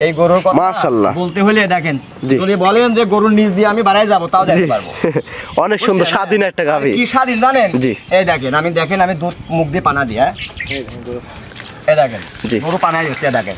এই গরুর কথা মাশাআল্লাহ বলতে হলে দেখেন, যদি বলেন যে গরুর নিচ দিয়ে আমি বাড়ায় যাব তাও দেখতে পারবো। অনেক সুন্দর স্বাধীন একটা গাভী। কি স্বাধীন জানেন? জি। এই দেখেন আমি দুধ মুখ দিয়ে পানা দিয়ে, এই দেখেন গরু পানায় হচ্ছে, দেখেন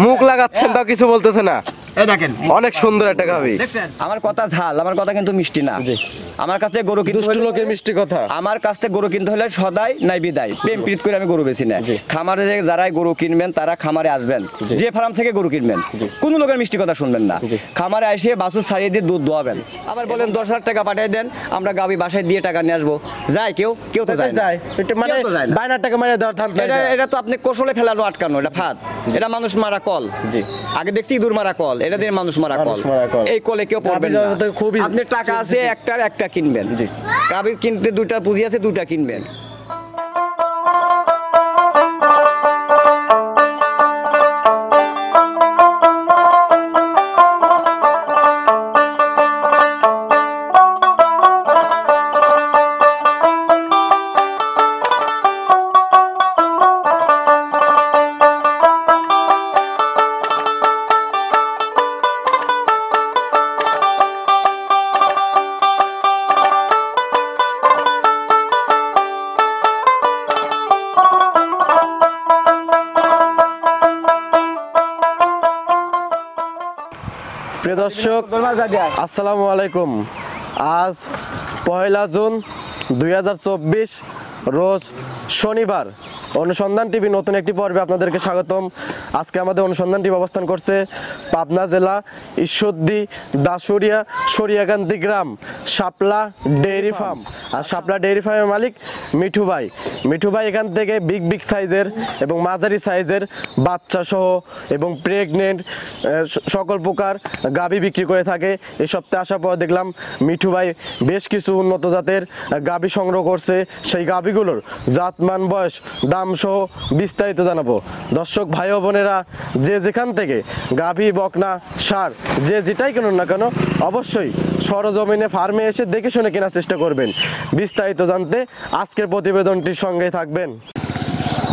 মুখ লাগাচ্ছেন তাও কিছু বলতেছে না। এই দেখেন অনেক সুন্দর একটা গাভী। দেখছেন? আমার কথা ঝাল, আমার কথা কিন্তু মিষ্টি না। জি। আমার কাছে গরু কিন্তু দুষ্ট লোকের মিষ্টি কথা। আমার কাছ থেকে গরু কিনতে হলে সদাই নাই বিদায়, প্রেম প্রীত করে আমি গরু বেশি না। খামারে যারাই গরু কিনবেন তারা খামারে আসবেন, যে ফার্ম থেকে গরু কিনবেন কোন লোকের মিষ্টি কথা শুনবেন না। খামারে এসে বাছুর ছাড়িয়ে দিয়ে দুধ দোয়াবেন। আবার বলেন 10,000 টাকা পাঠিয়ে দেন, আমরা গাভী বাসায় দিয়ে টাকা নিয়ে আসবো। যায় কেউ তো যায় না। মানে বাইনার টাকা মারা দেওয়ার ধান। এটা তো আপনি কৌশলে ফেলানো আটকানো, এটা ফাঁদ, এটা মানুষ মারা কল। আগে দেখছি ইঁদুর মারা কল, এটা দিয়ে মানুষ মারা কল। এই কলে কেউ পড়বেন না। আপনি টাকা আছে একটা কিনবেন, গাভী কিনতে দুইটা পুঁজি আছে, দুইটা কিনবেন। প্রিয় দর্শক আসসালামু আলাইকুম। আজ 1 জুন 2024 রোজ শনিবার। অনুসন্ধান টিভি নতুন একটি পর্বে আপনাদেরকে স্বাগতম। আজকে আমাদের অনুসন্ধান টিভি অবস্থান করছে পাবনা জেলা ঈশ্বরদী দাসুরিয়া সরিয়াকান্দি গ্রাম শাপলা ডেইরি ফার্ম। আর শাপলা ডেইরি ফার্মের মালিক মিঠু ভাই এখান থেকে বিগ সাইজের এবং মাঝারি সাইজের বাচ্চা সহ এবং প্রেগনেন্ট সকল প্রকার গাভী বিক্রি করে থাকে। এই সপ্তাহে আসার পর দেখলাম মিঠু ভাই বেশ কিছু উন্নত জাতের গাভী সংগ্রহ করছে। সেই গাভীগুলোর জাতমান, বয়স, দাম সহ বিস্তারিত জানাবো। দর্শক ভাই ও বোনেরা, যে যেখান থেকে গাভী, বকনা, ষাঁড় যে যেটাই কিনুন না কেন অবশ্যই সরজমিনে ফার্মে এসে দেখে শুনে কেনার চেষ্টা করবেন। বিস্তারিত জানতে আজকের প্রতিবেদনটির সঙ্গে থাকবেন।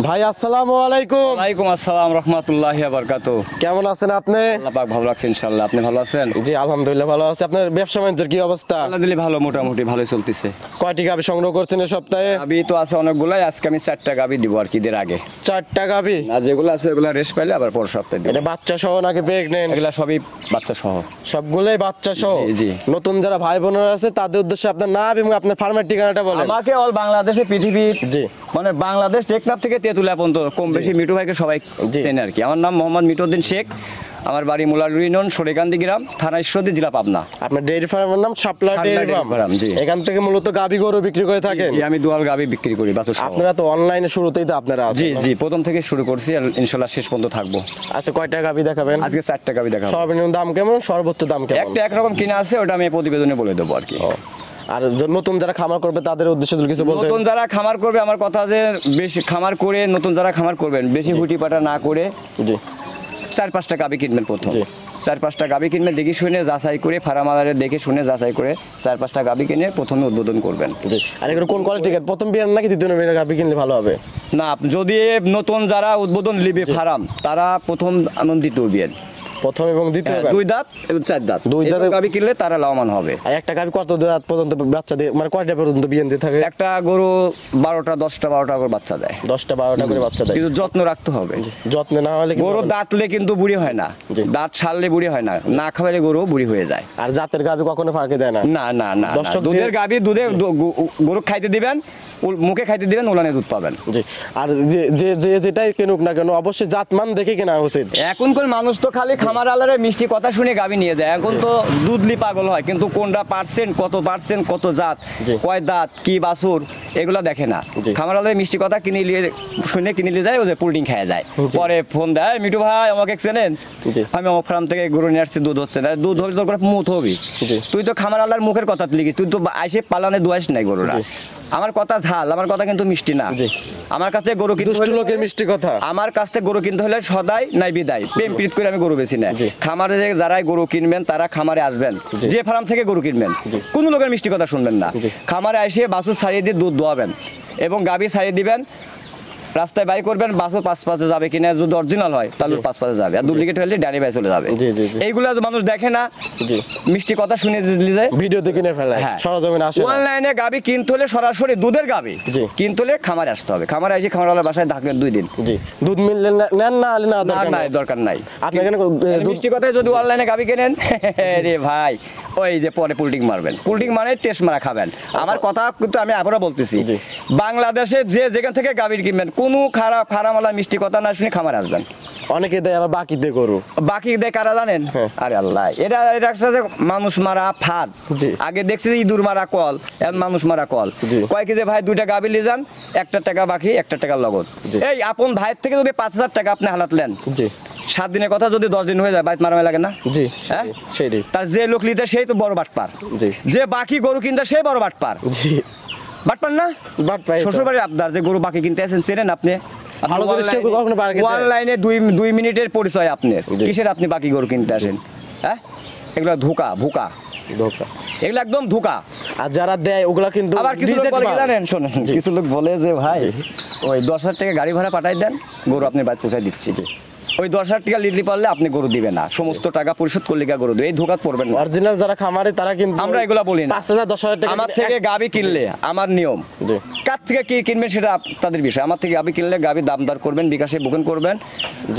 ভাই আসসালামু আলাইকুম। ওয়ালাইকুম আসসালাম রাহমাতুল্লাহি ওয়া বারাকাতুহু। কেমন আছেন আপনি? আল্লাহ পাক ভালো রাখছেন ইনশাআল্লাহ। আপনি ভালো আছেন? জি আলহামদুলিল্লাহ ভালো আছি। আপনার ব্যবসা বাণিজ্যের কি অবস্থা? আলহামদুলিল্লাহ ভালো, মোটামুটি ভালোই চলতেছে। কয়টি গাভী সংগ্রহ করছেন এই সপ্তাহে? গাভী তো আছে অনেকগুলাই, আজকে আমি 4টা গাভী দিব আর কি, ঈদের আগে। 4টা গাভী? আর যেগুলো আছে ওগুলো রেস্ট পাইলে আবার পরের সপ্তাহে দিব। এটা বাচ্চা সহ নাকি প্রেগন্যান্ট? এগুলা সবই বাচ্চা সহ। সবগুলোই বাচ্চা সহ? জি। নতুন যারা ভাই বোনেরা আছে তাদের উদ্দেশ্যে আপনার নাম এবং আপনার ফার্মের ঠিকানাটা বলেন। আমাকে অল বাংলাদেশে পৃথিবীর জি মানে বাংলাদেশ টেকনাফ থেকে তেতুলিয়া পর্যন্ত কম বেশি মিঠু ভাইকে সবাই চেনে আর কি। আমার নাম মোহাম্মদ মিটুদ্দিন শেখ, আমার বাড়ি মুলারুল ইউনিয়ন সরিকান্দি গ্রাম, থানা ঈশ্বরদী, জেলা পাবনা। আপনার ডেইরি ফার্মের নাম শাপলা ডেইরি ফার্ম। জি। এখান থেকে মূলত গাভী গরু বিক্রি করে থাকেন? জি, আমি দুয়াল গাভী বিক্রি করি বাছুর সহ। আপনারা তো অনলাইনে শুরুতেই তো আপনারা আছেন? জি, প্রথম থেকে শুরু করছি আর ইনশাআল্লাহ শেষ পর্যন্ত থাকবো। আচ্ছা, কয়টা গাভী দেখাবেন? আজকে 4টা গাভী দেখাবো। সর্বনিম্ন দাম কেমন, সর্বোচ্চ দাম কেমন? একটা একরকম কিনা আছে, ওটা আমি প্রতিবেদনে বলে দেবো আর কি। আর নতুন যারা খামার করবে তাদের উদ্দেশ্যে কিছু বলতে? নতুন যারা খামার করবে, আমার কথা যে বেশি খামার করে নতুন যারা খামার করবেন বেশি হুটি পাটা না করে 4-5টা গাভী কিনবেন প্রথম। 4-5টা গাভী কিনবেন, দেখে শুনে যাচাই করে, ফার্মারে দেখে শুনে যাচাই করে 4-5টা গাভী কিনে প্রথমে উদ্বোধন করবেন। আর এগুলো কোন কোয়ালিটির? প্রথম বিয়ার নাকি দ্বিতীয় বিয়ার গাভী কিনলে ভালো হবে? না, যদি নতুন যারা উদ্বোধন লিবে ফার্ম তারা প্রথম দ্বিতীয় বিয়ার, প্রথম এবং দ্বিতীয় 2 দাঁত এবং 4 দাঁত 2 দাঁতের গাভী কিনলে তারা লাভবান হবে। আর একটা গাভী কত দাঁত পর্যন্ত বাচ্চা দেয়, মানে কয়টা পর্যন্ত বিয়ান দিয়ে থাকে? একটা গরু 10টা-12টা করে বাচ্চা দেয়। 10টা-12টা করে বাচ্চা দেয়, কিন্তু যত্ন রাখতে হবে। যত্ন না হলে গরু দাঁতলে কিন্তু বুড়ি হয় না, দাঁত ছাড়লে বুড়ি হয় না, না খাওয়ালে গরু বুড়ি হয়ে যায়। আর জাতের গাভী কখনো ফাঁকে দেয় না? না। দুধের গাভী দুধে গরু খাইতে দিবেন, মুখে খাইতে দিবেন, ওলানে দুধ পাবেন। জি। আর যে যেটাই কিনুক না কেন অবশ্যই জাতমান দেখে কেনা উচিত। এখন কোন মানুষ তো খালি খামার আলারে মিষ্টি কথা শুনে গাভী নিয়ে যায়, এখন তো দুধলি পাগল হয়, কিন্তু কোনটা পার্সেন্ট, কত জাত, কয় দাঁত, কি বাছুর, এগুলো দেখে না। খামার আলারে মিষ্টি কথা কিনে নিয়ে যায়, ও যে পুল্ডিং খেয়ে যায়। পরে ফোন দেয়, মিঠু ভাই আমাকে চেনেন? আমি আমার ফার্ম থেকে গরু নিয়ে আসছি, দুধ হচ্ছে না। দুধ হলে তোর মুখ হবি, তুই তো খামার আলার মুখের কথা লিখিস, তুই তো আইসে পালানে দোয়াইস নাই গরুরা। আমার কথা ঝাল, আমার কথা কিন্তু মিষ্টি না। আমার কাছ থেকে গরু কিনতে লোকের মিষ্টি কথা। আমার কাছ থেকে গরু কিনতে হলে সদাই নাই বিদায়, প্রেম প্রীত করে আমি গরু বেশি না। খামারে যারাই গরু কিনবেন তারা খামারে আসবেন, যে ফার্ম থেকে গরু কিনবেন কোন লোকের মিষ্টি কথা শুনবেন না। খামারে এসে বাছুর ছাড়িয়ে দিয়ে দুধ দোয়াবেন এবং গাভী ছাড়িয়ে দিবেন, রাস্তায় বাই করবেন, বাসও 5 যাবে কিনা, যদি অরিজিনাল হয় তাহলে 5 যাবে, আর ডুপ্লিকেট হলে ডাইরেক্ট বাই চলে যাবে। এইগুলো মানুষ দেখে না, মিষ্টি কথা শুনে দিলে ভিডিওতে কিনে ফেলে, সরজমিনে আসে। অনলাইনে গাবি কিনতে হলে সরাসরি দুধের গাবি কিনতে হলে খামারে আসতে হবে, খামারে এসে খামারওয়ালার বাসায় থাকবেন 2 দিন। দুধ মিললে নেন না, দরকার নাই। আপনি এখানে মিষ্টি কথায় যদি অনলাইনে গাবি কেনেন রে ভাই, ওই যে পরে পুলটিং মারবেন, পুলটিং মানে টেস্ট মারা খাবেন। আমার কথা কিন্তু আমি আবারও বলতেছি, বাংলাদেশে যে যেখান থেকে গাভীর কিনবেন, কোনো খারাপ মালা মিষ্টি কথা না শুনে খামার আসবেন। অনেকে দেয় আবার বাকি দিয়ে গরু, বাকি দেয় কারা জানেন? আরে আল্লাহ, এটা মানুষ মারা ফাঁদ। আগে দেখছি ইঁদুর মারা কল, এখন মানুষ মারা কল। কয় কি যে ভাই 2টা গাভী নিয়ে যান, 1 টাকা বাকি, 1 টাকা লগত। এই আপন ভাইয়ের থেকে যদি 5,000 টাকা আপনি হালাতলেন, 7 দিনের কথা যদি 10 দিন হয়ে যায়, বাইত মারা লাগে না? তার যে লোক লিতে সেই তো বড় বাটপার, যে বাকি গরু কিনতে সেই বড় বাটপার। বাটপার না? শ্বশুর বাড়ির আবদার যে গরু বাকি কিনতে আসেন, চেনেন আপনি? অনলাইনে 2 মিনিটের পরিচয় আপনার, কিসের আপনি বাকি গরু কিনতে আসেন? হ্যাঁ, এগুলো ধোকা, ভুকা, এগুলো একদম ধোকা। আর যারা দেয় ওগুলা কিন্তু আবার কিছু লোক বলে কি জানেন? শোনেন, কিছু লোক বলে যে ভাই ওই 10,000 টাকা গাড়ি ভাড়া পাঠাই দেন, গরু আপনি বাড়ি পৌঁছায় দিচ্ছি। ওই 10,000 টাকা লিখতে পারলে আপনি গরু দিবে না, সমস্ত টাকা পরিশোধ করলে গরু দেবে। এই ধোকাত পড়বেন না। অরিজিনাল যারা খামারে তারা কিন্তু, আমরা এগুলা বলি না। 5,000 10,000 টাকা আমার থেকে গাবি কিনলে আমার নিয়ম, কার থেকে কি কিনবেন সেটা তাদের বিষয়। আমার থেকে গাবি কিনলে গাবি দামদার করবেন, বিকাশে বুকিং করবেন,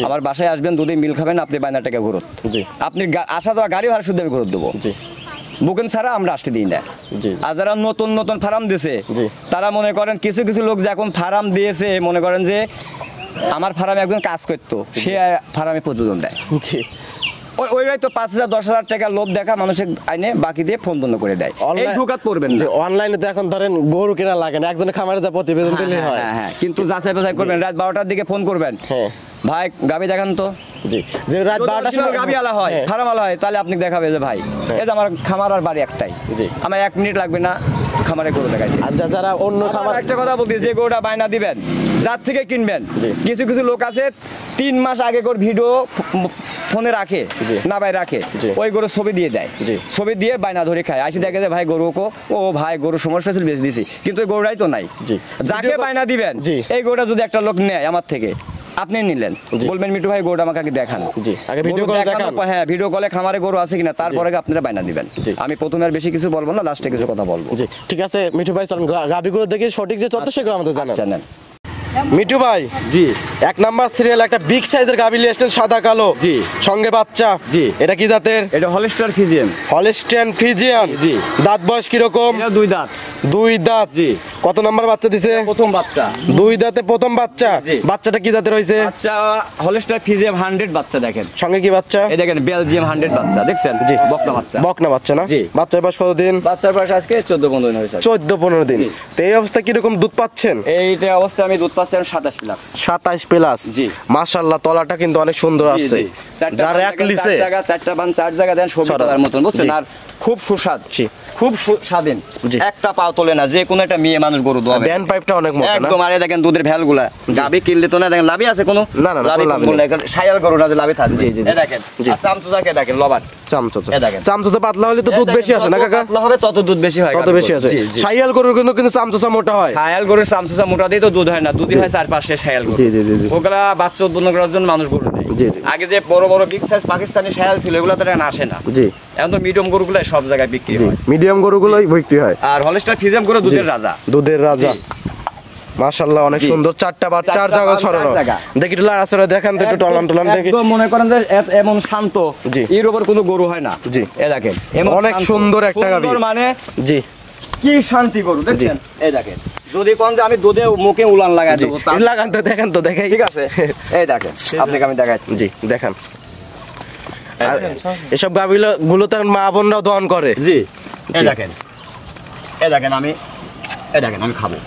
আমার বাসায় আসবেন, দুধে মিল খাবেন, আপনি 52 টাকা ঘুরত, আপনি আসা যাওয়া গাড়ি ভাড়া শুদ্ধ ঘুরত দেবো। বুকেন ছাড়া আমরা আসতে দিই না। আর যারা নতুন নতুন ফার্ম দিয়েছে, তারা মনে করেন কিছু লোক যে এখন ফার্ম দিয়েছে, মনে করেন যে আমার ফার্মে একজন কাজ করতো, সে ফার্মে প্রতিদিন দেয়। ওইরাই তো 5,000 10,000 টাকা লোভ দেখা মানুষের আইনে বাকি দিয়ে ফোন বন্ধ করে দেয়। এই ধোকাত পড়বেন না। অনলাইনে তো এখন ধরেন গরু কেনা লাগে না, একজনের খামারে যা প্রতিবেদন দিলে হয়। হ্যাঁ, কিন্তু যাচাই বাছাই করবেন, রাত 12টার দিকে ফোন করবেন, ভাই গাবি দেখান তো। যে রাত 12টার সময় গাবি আলা হয়, ফার্ম আলা হয়, তাহলে আপনি দেখাবে যে ভাই এই যে আমার খামার আর বাড়ি একটাই, আমার 1 মিনিট লাগবে না খামারে গরু দেখাই। আর যারা অন্য খামার, একটা কথা বলছি, যে গরুটা বায়না দিবেন, যার থেকে কিনবেন, কিছু লোক আছে 3 মাস আগে করে ভিডিও ফোনে রাখে না ভাই রাখে, ওই গরু ছবি দিয়ে দেয়, ছবি দিয়ে বায়না ধরে খায়। আসি দেখে যে ভাই গরু ও ভাই গরু সমস্যা ছিল বেঁচে দিছি, কিন্তু ওই গরুটাই তো নাই। যাকে বায়না দিবেন, এই গরুটা যদি একটা লোক নেয় আমার থেকে, আপনি নিলেন, বলবেন মিটু ভাই গরুটা আমাকে দেখান, হ্যাঁ ভিডিও কলে খামারে গরু আছে কিনা, তারপরে আপনারা বায়না দিবেন। আমি প্রথমে আর বেশি কিছু বলবো না, লাস্টে কিছু কথা বলবো। ঠিক আছে মিঠু ভাই, গাবিগুলো দেখি সঠিক যে তথ্য সেগুলো আমাদের জানান। মিঠু ভাই, জি 1 নাম্বার সিরিয়াল একটা বিগ সাইজের গাবি নিয়ে আসছেন, সাদা কালো, জি সঙ্গে বাচ্চা, জি এটা কি জাতের? এটা হলস্টাইন ফ্রিজিয়ান। হলস্টাইন ফ্রিজিয়ান, জি দাঁত বয়স কি রকম? এটা 2 দাঁত। 2 দাঁত, জি কত নাম্বার বাচ্চা দিছে? প্রথম বাচ্চা। 2 দাঁতে প্রথম বাচ্চা। বাচ্চাটা কি জাতের হইছে? বাচ্চা হলস্টাইন ফ্রিজিয়ান 100 বাচ্চা। দেখেন সঙ্গে কি বাচ্চা? এই দেখেন বেলজিয়াম 100 বাচ্চা, দেখছেন? জি বকনা বাচ্চা। বকনা বাচ্চা না? জি। বাচ্চার বয়স কত দিন? বাচ্চার বয়স আজকে 14-15 দিন হয়েছে। 14-15 দিন। তো এই অবস্থা কি রকম দুধ পাচ্ছেন? এইটা অবস্থা আমি দুধ পাচ্ছি 27 প্লাস। 27 প্লাস, জি মাশাআল্লাহ, তলাটা কিন্তু অনেক সুন্দর আছে। যার এক লিসে 4 বান 4 জায়গা দেন সবটার মতন, বুঝছেন? আর খুব সুস্বাদ, খুব স্বাধীন, একটা পাও তোলে না, যে কোনো একটা মেয়ে মানুষ গরু দোয়াবে। ড্যান পাইপটা অনেক মোটা না একদম। আরে দেখেন দুধের ভ্যালগুলা, গাবি কিনলে তো না দেখেন লাভই আছে কোনো? না না, লাভই না, শায়াল গরু না যে লাভই থাকে। জি জি, এই দেখেন আর চামচুজাকে দেখেন, লবাট চামচুজা, এই দেখেন চামচুজা পাতলা হলে তো দুধ বেশি আসে না কাকা? পাতলা হবে তত দুধ বেশি হয়, তত বেশি আসে। শায়াল গরুর কিন্তু চামচুজা মোটা হয়। শায়াল গরুর চামচুজা মোটা দিয়ে তো দুধ হয় না, দুধই হয় 4-5 শায়াল গরু। জি জি জি, ওগুলা বাচ্চা উৎপন্ন করার জন্য মানুষ গরু নেয়। জি জি, আগে যে বড় বড় বিগ সাইজ পাকিস্তানি শায়াল ছিল, এগুলো তো এখন আসে না। জি, এখন তো মিডিয়াম গরুগুলো সব জায়গায় বিক্রি হয়। মিডিয়াম গরুগুলোই বিক্রি হয়। আর হলস্টাইন ফ্রিজিয়ান গরু দুধের রাজা, দুধের রাজা। মাশাআল্লাহ অনেক সুন্দর, 4টা বার 4 জায়গা ছড়ানো। দেখি একটু লাড়াছড়া দেখান তো, একটু টলান টলান দেখি। একদম মনে করেন যে এমন শান্ত, এর উপর কোনো গরু হয় না। জি এই দেখেন অনেক সুন্দর একটা গাবি, মানে জি কি শান্তি গরু, দেখছেন? এই দেখেন, যদি কোন যে আমি দুধে মুখে উলান লাগাই দেব, লাগান তো, দেখেন তো, দেখাই। ঠিক আছে, এই দেখেন আপনাকে আমি দেখাই। জি দেখান। এসব গাবিগুলো তো মা বোনরাও দহন করে। জি এই দেখেন, এই দেখেন আমি, এই দেখেন আমি খাবো,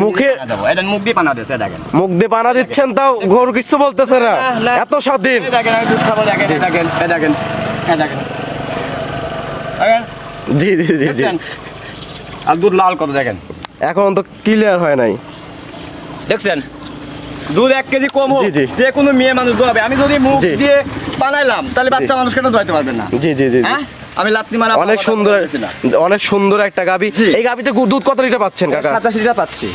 মুখে দেবো, এটা মুখ দিয়ে পানা দিচ্ছে। দেখেন মুখ দিয়ে পানা দিচ্ছেন, তাও গরু কিছু বলতেছে না, এত স্বাধীন। দেখেন আমি দুধ খাবো, দেখেন এই দেখেন, এই দেখেন, এই দেখেন। জি জি জি জি, আর দুধ লাল কত দেখেন, এখন তো ক্লিয়ার হয় নাই, দেখছেন? দুধ 1 কেজি কম হোক, যে কোনো মেয়ে মানুষ দোয়াবে। আমি যদি মুখ দিয়ে বানাইলাম, তাহলে বাচ্চা মানুষ কেন দোয়াইতে পারবে না? জি জি জি, আমি লাত্তি মারা। অনেক সুন্দর, অনেক সুন্দর একটা গাবি। এই গাবিতে দুধ কত লিটার পাচ্ছেন কাকা? 27 লিটার পাচ্ছি।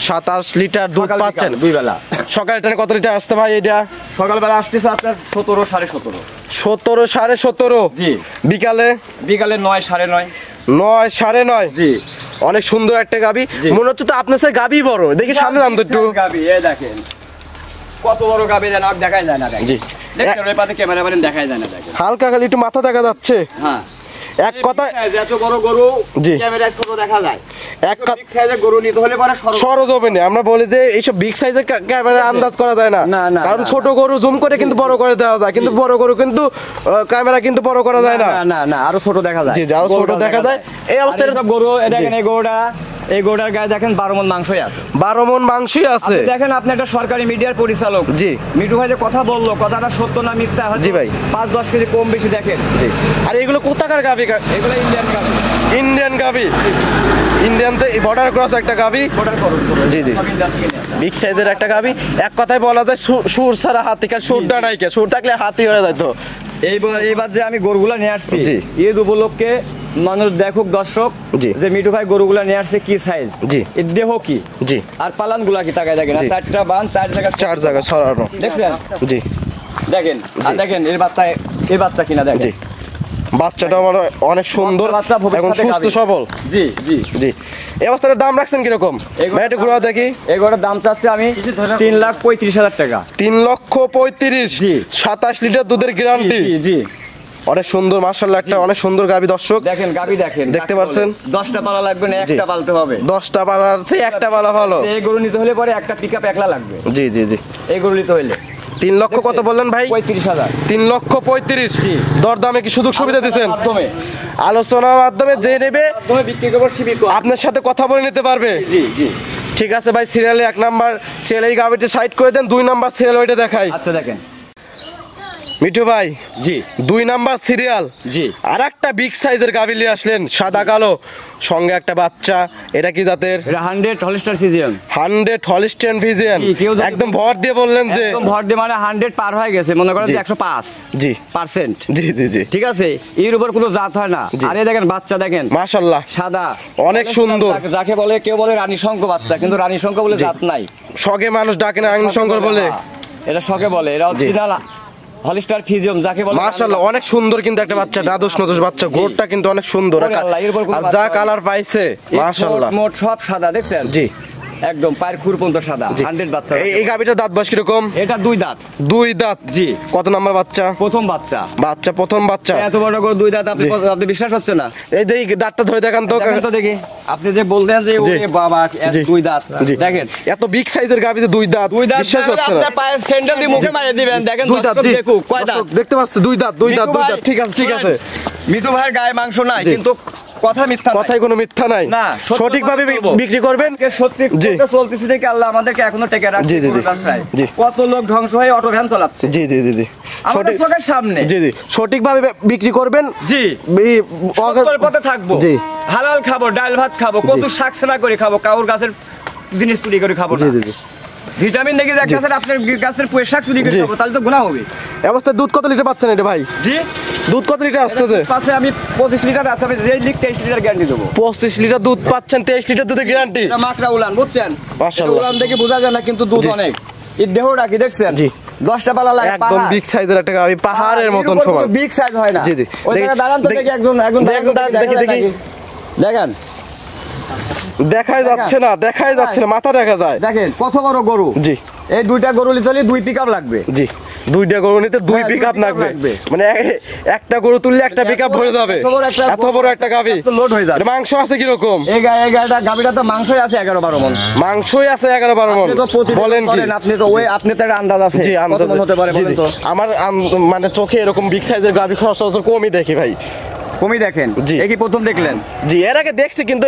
27 লিটার দুধ সকাল পাচ্ছেন বিকাল দুই বেলা। সকাল টাইমে কত লিটার আসতে ভাই এটা? সকালবেলা আসতেছে আপনার 17 17.5। 17 17.5। জি। বিকালে? বিকালে 9 9.5। 9 9.5। জি। অনেক সুন্দর একটা গাবি। জি। মনে হচ্ছে তো আপনার সে গাবি বড়। দেখি সামনে দাম তো একটু। গাবি এই দেখেন কত বড় গাবি যেন দেখাই যায় না। জি। দেখছেন ওই পাতে ক্যামেরাম্যান দেখাই যায় না দেখেন। হালকা খালি একটু মাথা দেখা যাচ্ছে। হ্যাঁ। এক কথা এত বড় গরু জি। ক্যামেরায় ছোট দেখা যায়। এক বিগ সাইজের গরু নিতে হলে পরে সরজ হবে না। আমরা বলি যে এইসব বিগ সাইজের ক্যামেরা আন্দাজ করা যায় না। না, না, কারণ না, ছোট গরু জুম করে কিন্তু বড় করে দেওয়া যায়, কিন্তু বড় গরু কিন্তু ক্যামেরা কিন্তু বড় করা যায় না। না না না আরো ছোট দেখা যায়। জি, আরো ছোট দেখা যায়। এই অবস্থায় সব গরু দেখেন এই গরুটার গায়ে দেখেন 12 মণ মাংসই আছে। 12 মণ মাংসই আছে। আপনি দেখেন আপনি একটা সরকারি মিডিয়ার পরিচালক। জি। মিঠু ভাই যে কথা বললো কথাটা সত্য না মিথ্যা? জি ভাই। 5-10 কেজি কম বেশি দেখেন। জি। আর এগুলো কোথাকার গাবি? এগুলো ইন্ডিয়ান গাবি। ইন্ডিয়ান গাবি। ইন্ডিয়ানতে বর্ডার ক্রস একটা গাবি। বর্ডার করুন। জি জি। বিগ সাইজের একটা গাবি। এক কথায় বলা যায় সুর ছাড়া হাতি, কার সুরটা নাই, কে সুর থাকলে হাতি হয়ে যায় তো। এইবার যে আমি গরুগুলা নিয়ে আসছি জি। ঈদ উপলক্ষে মানুষ দেখুক দর্শক জি। যে মিঠু ভাই গরুগুলা নিয়ে আসছে কি সাইজ, জি। এর দেহ কি, জি। আর পালান গুলা কি তাকায় দেখেন। জি। 4টা বান 4 জায়গা ছড়ানো। দেখছেন? জি। দেখেন আর জি। দেখেন এই বাচ্চা কিনা দেখেন। জি। বাচ্চাটা আমার অনেক সুন্দর, বাচ্চা ভবিষ্যতে এখন সুস্থ গাভী। সবল। জি জি। জি। এই অবস্থার দাম রাখছেন কিরকম? ভাই একটু ঘুরাও দেখি। এগুলোর দাম চাচ্ছি আমি 3,35,000 টাকা। 3,35,000। জি। 27 লিটার দুধের গ্যারান্টি। জি জি। অনেক সুন্দর, মাশাআল্লাহ, একটা অনেক সুন্দর গাবি। দর্শক দেখেন গাবি দেখেন, দেখতে পাচ্ছেন? 10টা পালা লাগবে না, জি। একটা পালতে হবে। 10টা পালার চেয়ে একটা পালা ভালো। এই গরু নিতে হলে পরে একটা পিকআপ একলা লাগবে। জি জি জি। এই গরু নিতে হলে 3 লক্ষ কত বললেন ভাই? 35,000। 3,35,000। জি। দরদামে কি সুযোগ সুবিধা দিচ্ছেন? মাধ্যমে আলোচনার মাধ্যমে যে নেবে বিক্রি করবো সীমিত। আপনার সাথে কথা বলে নিতে পারবে। জি জি। ঠিক আছে ভাই, সিরিয়ালে 1 নাম্বার সিরিয়াল এই গাবিটা সাইড করে দেন, 2 নাম্বার সিরিয়াল ওইটা দেখাই। আচ্ছা দেখেন মিঠু ভাই, জি 2 নাম্বার সিরিয়াল জি। আর একটা বিগ সাইজের গাবি নিয়ে আসলেন, সাদা কালো, সঙ্গে একটা বাচ্চা। এটা কি জাতের? এটা 100 হলিস্টার ফিজিয়ান। 100 Holstein Friesian. কেউ যদি- একদম ভর দিয়ে বললেন যে একদম ভর দিয়ে মানে 100 পার হয়ে গেছে, মনে করেন জি। 105%। জি জি জি জি। ঠিক আছে, এর উপর কোনো জাত হয় না। জি। আর এই দেখেন বাচ্চা দেখেন মাশাআল্লাহ, সাদা অনেক সুন্দর। যাকে বলে কেউ বলে রানী শঙ্খ বাচ্চা, কিন্তু রানী শঙ্খ বলে জাত নাই। শখে মানুষ ডাকে না আইন শঙ্কর বলে। এটা শখে বলে, এটা অরিজিনাল হলিস্টার ফিজিয়াম যাকে বলে। মাশাআল্লাহ, অনেক সুন্দর কিন্তু একটা বাচ্চা, নাদুস নদুস বাচ্চা, গোটটা কিন্তু অনেক সুন্দর। ওরে আল্লাহ, এরপর কোনো আর বাচ্চা যা হয় না। কালার পাইছে মাশাআল্লাহ। মোট সব সাদা দেখছেন? জি। একদম পায়ের খুর পর্যন্ত সাদা। জি। 100 বাচ্চা। এই গাবিটার দাঁত বয়স কিরকম? এটা 2 দাঁত। 2 দাঁত। জি। কত নাম্বার বাচ্চা? প্রথম বাচ্চা। প্রথম বাচ্চা। এত বড় করে 2 দাঁত, আপনি জি। আপনি বিশ্বাস হচ্ছে না? এই যে এই দাঁতটা ধরে দেখান তো। দেখেন তো দেখি, আপনি যে বলতেন যে জি। ওরে বাবা জি। 2 দাঁত, জি। দেখেন এত বিগ সাইজের গাবিতে 2 দাঁত। 2 দাঁত বিশ্বাস হচ্ছে না। আপনার পায়ের সেন্টার দিয়ে মুখে মারিয়ে দিবেন। দেখেন 2 দাঁত। দর্শক জি। দেখুক কয় দাঁত। দর্শক দেখতে পাচ্ছি 2 দাঁত, 2 দাঁত, মিঠু 2 ভাই, দাঁত। ঠিক আছে, ঠিক আছে। মিঠু ভাইয়ের গায়ে মাংস নাই, জি। কিন্তু কথা মিথ্যা নাই। কথায় কোনো মিথ্যা নাই। না, সত্য সঠিকভাবে কথা বলবো। বিক্রি করবেন। আজকে সত্যি জি। কথা চলতেছে দেখে আল্লাহ আমাদেরকে এখনো টেকে রাখছে। জি, জি, জি। কোনো ব্যবসায়। জি। কত লোক ধ্বংস হয়ে অটো ভ্যান চালাচ্ছে জি জি জি জি। আমাদের চোখের সামনে। জি জি, সঠিকভাবে বিক্রি করবেন। জি। সত্যের পথে থাকবো। জি। হালাল খাবো, ডাল ভাত খাবো, কচু শাক সেনা করে খাবো, কাউর গাছের জিনিস চুরি করে খাবো না। জি জি জি। ভিটামিন দেখে যে গাছের আপনার গাছের পুয়ের শাক চুরি করে জি। খাবো, তাহলে তো গুনাহ হবে। এই অবস্থায় দুধ কত লিটার পাচ্ছেন এটা ভাই? জি। দুধ কত লিটার আসতেছে? পাশে আমি 25 লিটার আছে, আমি যেই লিখ 23 লিটার গ্যারান্টি দেবো। 25 লিটার দুধ পাচ্ছেন, 23 লিটার দুধের গ্যারান্টি। এটা মাকড়া উলান, বুঝছেন? মাশাআল্লাহ। এটা উলান দেখে বোঝা যায় না, কিন্তু দুধ জি। অনেক। এর দেহটা কি দেখছেন? জি। 10টা পালা লাগে, একদম বিগ সাইজের একটা গাবি, পাহাড়ের মতন সমান। বিগ সাইজ হয় না। জি, জি। ওই জায়গায় দাঁড়ান তো দেখি, একজন দাঁড়ান, দেখি। দেখেন দেখাই যাচ্ছে না, দেখাই যাচ্ছে না, মাথা দেখা যায়। দেখেন কত বড় গরু। জি। এই 2টা গরু নিতে হলে 2 পিকআপ লাগবে। জি। 2টা গরু নিতে 2 হ্যাঁ, পিকআপ 2 pick-up লাগবে। লাগবে। মানে একটা গরু তুললে একটা পিকআপ ভরে যাবে। এত বড় একটা গাবি, তো লোড হয়ে যাবে। এর মাংস আছে কি রকম? এই গাড়িটা গাবিটা তো মাংসই আছে 11-12 মণ। মাংসই আছে 11-12 মণ। আপনি তো প্রতিদিন বলেন কি? করেন, আপনি তো আপনি তো একটা আন্দাজ আছে জি, কত আন্দাজ মণ হতে পারে বলেন তো। আমার মানে চোখে এরকম বিগ সাইজের গাবি সচরাচর কমই দেখি ভাই। কমই দেখেন? জি। এই কি প্রথম দেখলেন? জি, এর আগে দেখছি, কিন্তু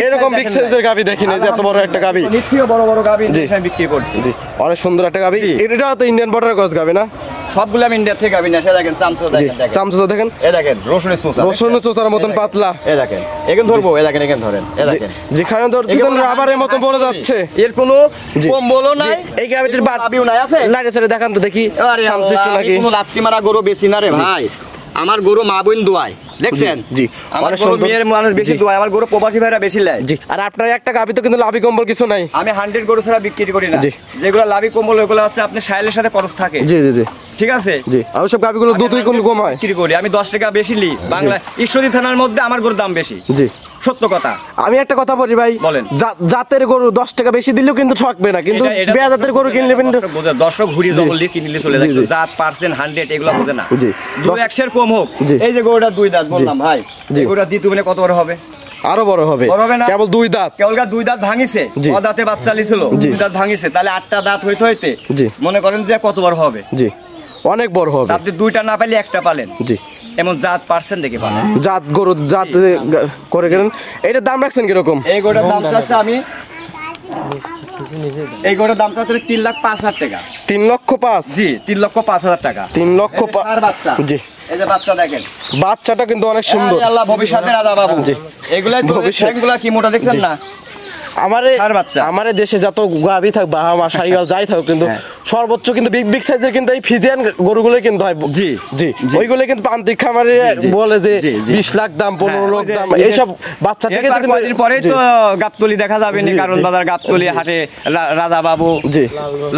এরকম বিগ সাইজের গাবি দেখিনি, যে এত বড় একটা গাবি। নিত্য বড় বড় গাবি জি। এখানে বিক্রি করছি। জি, অনেক সুন্দর একটা গাবি। জি। এটাও তো ইন্ডিয়ান বর্ডার ক্রস গাবি না? সবগুলো আমি ইন্ডিয়া থেকে গাবি না। সে দেখেন চামচো জি, দেখেন, দেখেন চামচা দেখেন, এই দেখেন রসুনের চোষা, রসুনের চোষার মতন পাতলা। এই দেখেন এখন ধরবো, এই দেখেন এখন ধরেন, এই দেখেন যেখানে ধরতেছেন রাবারের মতো বলে যাচ্ছে। এর কোনো জি। কম্বলও নাই, এই গাবিটির গাবিও নাই আছে। লাইটে সাইডে দেখান তো দেখি আরে সাউন্ড সিস্টেম আল্লাহ, নাকি। আমি কোনো লাত্তি মারা গরু বেশি না রে ভাই। আমার গরু মা বোন দোয়ায় দেখছেন জি আমার অনেক গরু সুন্দর মেয়ের মানুষ বেশি দোয়, আমার গরু প্রবাসী ভাইরা বেশি নেয়। জি আর আপনার একটা গাবি তো কিন্তু লাভি কম্বল কিছু নাই। আমি 100 গরু ছাড়া বিক্রি করি না, জি। যেগুলো লাভি কম্বল ওগুলো হচ্ছে আপনি সাইলের সাথে খরচ থাকে। জি জি জি ঠিক আছে জি আর সব গাবিগুলো দুধই কোন কম হয় বিক্রি করি, আমি 10 টাকা বেশি লি। বাংলা ঈশ্বরদী থানার মধ্যে আমার গরুর দাম বেশি, জি সত্য কথা। আমি একটা কথা বলি ভাই, বলেন। জাতের গরু 10 টাকা বেশি দিলেও কিন্তু ঠকবে না, কিন্তু বেয়া জাতের গরু কিনলে কিন্তু দর্শক ঘুরি জঙ্গল দিয়ে কিনলে চলে যায়, জি, জি। জাত পার্সেন্ট 100 এগুলো বোঝে না। জি। 2-1 কম হোক। জি। এই যে গরুটা 2 দাঁত বললাম ভাই, জি। এই গরুটা দ্বিতীয় মানে কত বড় হবে? আরো বড় হবে। বড় হবে না? কেবল 2 দাঁত, কেবল 2 দাঁত ভাঙিছে, জি। দাঁতে বাচ্চা লিছিল, জি। 2 দাঁত ভাঙিছে, তাহলে 8টা দাঁত হইতে হইতে জি। মনে করেন যে কত বড় হবে? জি অনেক বড় হবে। আপনি 2টা না পাইলে 1টা পালেন, জি এমন জাত পার্সেন্ট দেখে পালেন। জাত গরু জাত করে গেলেন। এটার দাম রাখছেন কিরকম? এই গরুটার দাম চাচ্ছে আমি, এই গরুটার দাম চাচ্ছে 3,05,000 টাকা। 3,05,000? জি 3,05,000 টাকা। 3,05,000 আর বাচ্চা, জি এই যে বাচ্চা দেখেন, বাচ্চাটা কিন্তু অনেক সুন্দর। আরে আল্লাহ ভবিষ্যতে রাজা বাবু। জি। এগুলাই তো ভবিষ্যৎ। এগুলা কি মোটা দেখছেন না? আমারে আর বাচ্চা। আমারে দেশে যত গাবি থাক বাহামা শাহিওয়াল যাই থাক কিন্তু সর্বোচ্চ কিন্তু বিগ সাইজের কিন্তু এই ফিজিয়ান গরুগুলো কিন্তু হয়। জি জি জি। ওইগুলো কিন্তু প্রান্তিক খামারে জি। বলে যে জি, জি। 20 লাখ দাম 15 লাখ দাম ওই যে এইসব বাচ্চা থেকে এরপর কিন্তু কয়েকদিন পরেই জি। তো গাবতলী দেখা যাবে না, জি, কারণ জি। বাজার গাবতলী হাটে রাজা বাবু, জি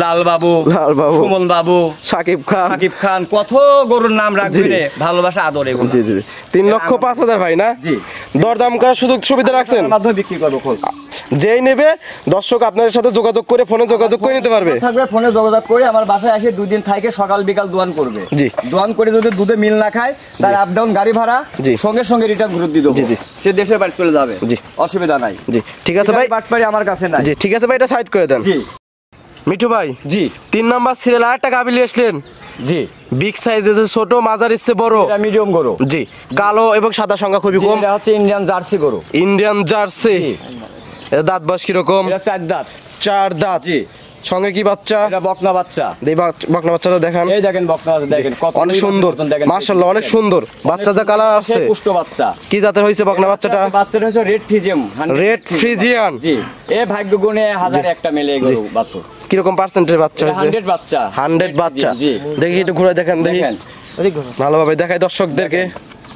লাল বাবু, লাল বাবু, সুমন বাবু, সাকিব খান, সাকিব খান, কত গরুর নাম রাখবে জি। রে, ভালোবাসা আদর এগুলো। জি জি 3,05,000 ভাই না? জি। দরদাম করার সুযোগ সুবিধা রাখছেন? আমার মাধ্যমে বিক্রি করবো খোঁজ। যেই নেবে দর্শক আপনার সাথে যোগাযোগ করে ফোনে যোগাযোগ করে নিতে পারবে। থাকবে ফোনে যোগাযোগ করে আমার বাসায় এসে 2 দিন থেকে সকাল বিকাল দোয়ান করবে। জি। দোয়ান করে যদি দুধে মিল না খায় তার আপ ডাউন গাড়ি ভাড়া জি। সঙ্গে সঙ্গে রিটার্ন ঘুরে দিয়ে দেবো। জি, জি। সে দেশের বাড়ি চলে যাবে, জি। অসুবিধা নাই। জি ঠিক আছে ভাই, বাটপারি আমার কাছে নাই। জি ঠিক আছে ভাই, এটা সাইড করে দেন। জি মিঠু ভাই জি 3 নাম্বার সিরিয়াল আরেকটা গাবি আসলেন। জি বিগ সাইজের ছোট মাঝার ইচ্ছে বড়, এটা মিডিয়াম গরু। জি কালো এবং সাদা সংখ্যা খুবই জি, কম, এটা হচ্ছে ইন্ডিয়ান জার্সি গরু। Indian Jersey. জি। এর দাঁত বয়স কিরকম? এটা 4 দাঁত। 4 দাঁত। জি। সঙ্গে কি বাচ্চা? এটা বকনা বাচ্চা। দেই বকনা বাচ্চাটা দেখান। এই দেখেন বকনা বাচ্চা দেখেন কত অনেক সুন্দর, দেখেন মাশাআল্লাহ অনেক সুন্দর। বাচ্চা যা কালার আছে, পুষ্ট বাচ্চা। কি জাতের হইছে বকনা বাচ্চাটা? বাচ্চাটা হচ্ছে রেড ফ্রিজিয়াম। Red Friesian. জি এ ভাগ্য গুণে 1000 একটা মেলে এই গরু বাচ্চা। কিরকম পার্সেন্টের বাচ্চা হইছে? 100 বাচ্চা। 100 বাচ্চা। জি দেখি একটু ঘুরে দেখেন, দেখি দেখেন ভালোভাবে দেখাই দর্শকদেরকে।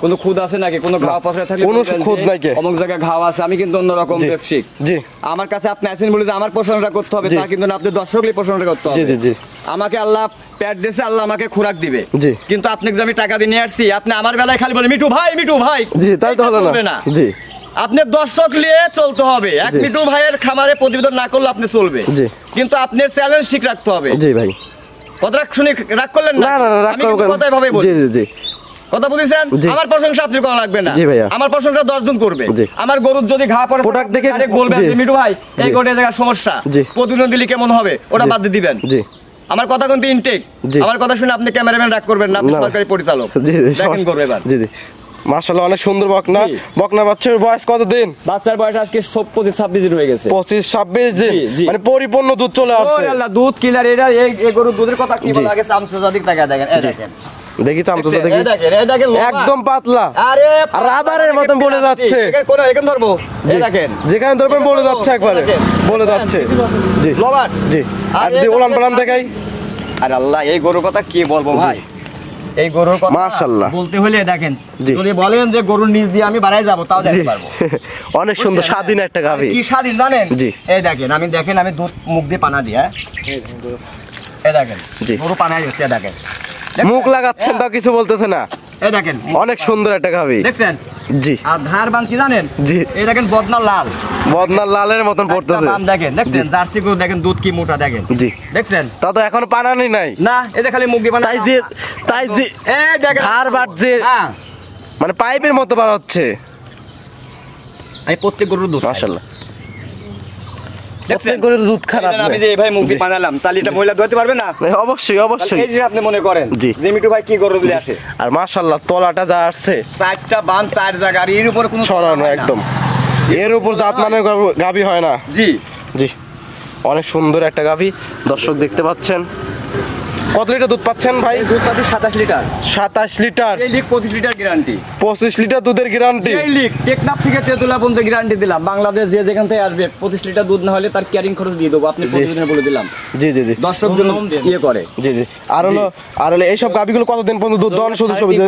কোনো খুদ আছে নাকি, কোনো ঘাও পাশে থাকলে কোনো বলবেন খুদ যে নাই কে? অমুক জায়গায় ঘাও আছে। আমি কিন্তু অন্যরকম জি। ব্যবসায়িক। জি আমার কাছে আপনি আছেন বলে যে আমার প্রশংসা করতে হবে জি। তা কিন্তু না, আপনি দর্শকই প্রশংসা করতে হবে। জি জি জি আমাকে আল্লাহ পেট দিয়েছে, আল্লাহ আমাকে খোরাক দিবে। জি। কিন্তু আপনাকে যে আমি টাকা দিয়ে নিয়ে আসছি, আপনি আমার বেলায় খালি বলে মিঠু ভাই মিঠু ভাই। জি তাই তো এটা হলো চলবে না। জি আপনি দর্শক নিয়ে চলতে হবে। এক জি। মিঠু ভাইয়ের খামারে প্রতিবেদন না করলে আপনি চলবে। জি। কিন্তু আপনার চ্যালেঞ্জ ঠিক রাখতে হবে। জি ভাই। কথা শুনে রাগ করলেন না না না রাগ আমি কিন্তু করবেন। কথাই ভাবে বলি। জি জি জি কথা বুঝেছেন? জি। আমার প্রশংসা আপনি করা লাগবে না। জি ভাইয়া। আমার প্রশংসা 10 জন করবে। জি। আমার গরুর যদি ঘা পড়ে প্রোডাক্ট দেখে ডাইরেক্ট বলবেন জি। যে মিঠু ভাই এই জি। গরুর জায়গা সমস্যা, জি। প্রতিবেদন দিলে কেমন হবে ওটা জি। বাদ দিয়ে দিবেন। জি আমার কথা কিন্তু ইনটেক। জি। আমার কথা শুনে আপনি ক্যামেরাম্যান রাগ করবেন না, আপনি না। সরকারি পরিচালক। জি জি দেখেন গরু এবার। জি জি মাশাআল্লাহ অনেক সুন্দর বকনা। জি। বকনা বাচ্চার বয়স কত দিন? বাচ্চার বয়স আজকে 25-26 দিন হয়ে গেছে। 25-26 দিন, জি, জি। মানে পরিপূর্ণ দুধ চলে আসছে। ওরে আল্লাহ, দুধ কিলার এরা এই গরুর দুধের কথা কি জি। বলা আগে চামচা দিক তাকায় দেখেন। এই দেখেন দেখি চামচা দেখি, এই দেখেন এই দেখেন লোহা। একদম পাতলা। আরে আর রাবারের মতন বলে যাচ্ছে। কোন এখানে ধরবো। জি। এই দেখেন যেখানে ধরবেন বলে যাচ্ছে একবারে, বলে যাচ্ছে। জি লোহার। জি আর আরে যদি ওলান পালান দেখাই। আরে আল্লাহ, এই গরুর কথা কি বলবো ভাই। এই গরুর কথা মাশাআল্লাহ। বলতে হলে দেখেন, জি। যদি বলেন যে গরুর নিচ দিয়ে আমি বাড়াই যাব তাও জি দেখতে পারবো। অনেক সুন্দর স্বাধীন একটা গাভী। কি স্বাধীন জানেন? জি। এই দেখেন আমি দুধ মুখ দিয়ে পানা দিই। হ্যাঁ এই দেখেন জি। গরু পানাই হচ্ছে। এই দেখেন মুখ লাগাচ্ছেন তা কিছু বলতেছে না। এই দেখেন অনেক সুন্দর একটা গাভী। দেখছেন? জি আর ধার বান কি জানেন? জি এই দেখেন বদনা লাল বদনার লালের মতন পড়তেছে। বান দেখেন, দেখছেন? জি। জার্সি গরু দেখেন দুধ কি মোটা দেখেন। জি দেখছেন? তা তো এখন পানানি নাই। না এই যে খালি মুখ দিয়ে পানা। তাই যে এই দেখেন ধার বাড়ছে, হ্যাঁ মানে পাইপের মতো বার হচ্ছে। এই প্রত্যেক গরুর দুধ মাশাআল্লাহ দেখছেন? প্রত্যেক গরুর দুধ খারাপ এই যে আমি না। যে ভাই মুখ দিয়ে জি। পানালাম, তাহলে এটা মহিলা ধুতে পারবে না? অবশ্যই অবশ্যই। এই যে আপনি মনে করেন জি। যে মিঠু ভাই কি গরু দিয়ে আসে। আর মাশাআল্লাহ তলাটা যা আসছে 4টা বান 4 জায়গা, আর এর উপরে কোনো ছড়ানো একদম। এর উপর জাত মানের গাভী হয় না। জি জি অনেক সুন্দর একটা গাভী দর্শক দেখতে পাচ্ছেন। কত লিটার দুধ পাচ্ছেন ভাই? দুধ পাচ্ছি 27 লিটার। 27 লিটার। এই লিক 25 লিটার গ্যারান্টি। 25 লিটার দুধের গ্যারান্টি। এই লিক টেকনাফ থেকে তেতুলা পর্যন্ত গ্যারান্টি দিলাম। বাংলাদেশ যে যেখান থেকে আসবে 25 লিটার দুধ না হলে তার ক্যারিং খরচ দিয়ে দেবো। আপনি প্রতিদিনে বলে দিলাম। জি জি জি। দর্শক জন্য ইয়ে করে। জি জি। আর হলো এইসব গাবিগুলো কতদিন পর্যন্ত দুধ দেওয়ার সুযোগ সুবিধা?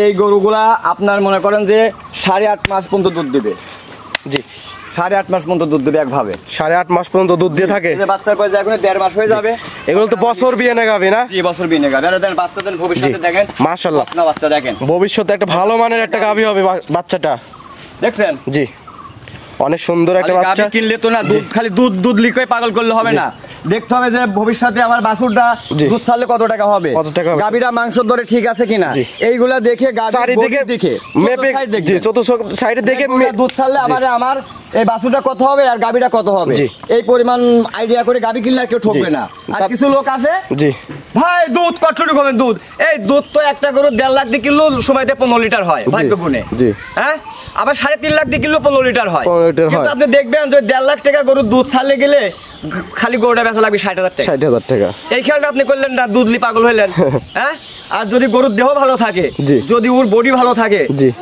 এই গরুগুলা আপনার মনে করেন যে 8.5 মাস পর্যন্ত দুধ দিবে। জি 8.5 মাস পর্যন্ত দুধ দেবে একভাবে। 8.5 মাস পর্যন্ত দুধ দিয়ে থাকে। বাচ্চার বয়স এখন 1.5 মাস হয়ে যাবে। এগুলো তো বছর বিয়ে না গাবি না? জি বছর বিয়ে না গাবি। আর দেন বাচ্চাদের ভবিষ্যতে দেখেন মাশাআল্লাহ না বাচ্চা দেখেন ভবিষ্যতে একটা ভালো মানের একটা গাবি হবে বাচ্চাটা। দেখছেন? জি অনেক সুন্দর একটা বাচ্চা। গাবি কিনলে তো না দুধ খালি দুধ লিখে পাগল করলে হবে না। দেখতে হবে যে ভবিষ্যতে আমার বাছুরটা দুধ ছাড়লে কত টাকা হবে, গাবিটা মাংস ধরে ঠিক আছে কিনা, এইগুলা দেখে চারিদিকে দেখে মেপে জি চতুর্থ সাইডে দেখে দুধ ছাড়লে আমার এই বাছুরটা কত হবে আর গাবিটা কত হবে এই পরিমাণ আইডিয়া করে গাবি কিনলে আর কেউ ঠকবে না। আর কিছু লোক আছে জি ভাই দুধ কতটুকু হবে দুধ, এই দুধ তো একটা গরু 1.5 লাখ দিয়ে কিনলেও সময়তে 15 লিটার হয় ভাগ্যগুণে। জি হ্যাঁ আবার 3.5 লাখ দিয়ে কিনলেও 15 লিটার হয়। কিন্তু আপনি দেখবেন যে 1.5 লাখ টাকা গরুর দুধ ছাড়লে গেলে খালি গরুটা বেচা লাগবে 60,000 টাকা। 60,000 টাকা। এই খেয়ালটা আপনি করলেন না, দুধলি পাগল হইলেন। হ্যাঁ আর যদি গরুর দেহ ভালো থাকে, যদি ওর বডি ভালো থাকে,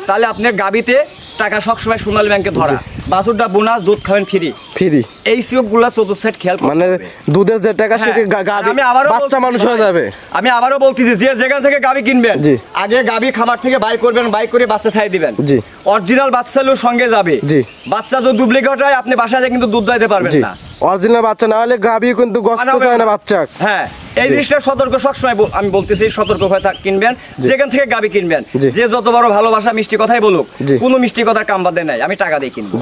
তাহলে আপনার গাবিতে টাকা সবসময় সোনালী ব্যাংকে ধরা। বাছুরটা বোনাস দুধ খাবেন ফ্রি ফ্রি। এই সবগুলা চতুর্থ সাইড খেয়াল মানে দুধের যে টাকা সেটা গাবি বাচ্চা মানুষ হয়ে যাবে। আমি আবারও বলতেছি যে যেখান থেকে গাবি কিনবেন আগে গাবি খামার থেকে বাই করবেন, বাই করে বাচ্চা ছাই দিবেন। জি অরিজিনাল বাচ্চা লোক সঙ্গে যাবে। জি বাচ্চা যদি ডুপ্লিকেট হয় আপনি বাসায় কিন্তু দুধ দিতে পারবেন না। অরিজিনাল বাচ্চা না হলে গাবি কিন্তু গস্ত যায় না বাচ্চা। হ্যাঁ এই জিনিসটা সতর্ক সবসময় আমি বলতেছি, সতর্ক হয়ে কিনবেন যেখান থেকে গাবি কিনবেন। যে যত বড় ভালোবাসা মিষ্টি কথাই বলুক, কোনো মিষ্টি কথার কাম বাদে নাই। আমি টাকা দিয়ে কিনবো,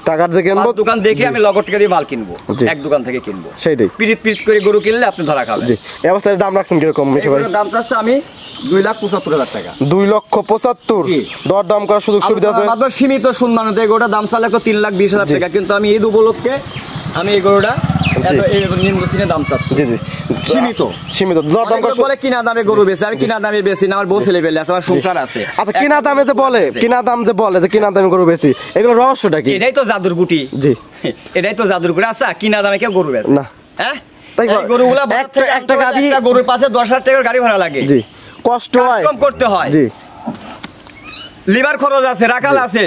টাকার দিয়ে কিনবো, দোকান দেখে আমি লগট টাকা দিয়ে মাল কিনবো, এক দোকান থেকে কিনবো। সেটাই পিরিত করে গরু কিনলে আপনি ধরা খাবেন। এই অবস্থায় দাম রাখছেন কিরকম? দাম চাচ্ছে আমি 2,75,000 টাকা। 2,75,000 দর দাম করার সুযোগ সুবিধা আছে? আমাদের সীমিত সম্মান, গরুটা দাম চালে 3,20,000 টাকা, কিন্তু আমি এই উপলক্ষে আমি এই গরুটা নিম্ন সিনে দাম চাচ্ছি। জি জি সীমিত সীমিত দর দাম করে বলে কিনা দামে গরু বেচে, আমি কিনা দামে বেচি না, আমার বউ ছেলে পেলে আছে, আমার সংসার আছে। আচ্ছা কিনা দামে যে বলে, কিনা দাম যে বলে যে কিনা দামে গরু বেচি, এগুলো রহস্যটা কি? এটাই তো জাদুর গুটি। জি এটাই তো জাদুর গুটি। আচ্ছা কিনা দামে কেউ গরু বেচে না, হ্যাঁ তাই গরুগুলা একটা গাবি গরুর পাশে 10,000 টাকার গাড়ি ভাড়া লাগে। জি কষ্ট হয়, কম করতে হয়। জি লিভার খরচ আছে, রাখাল আছে,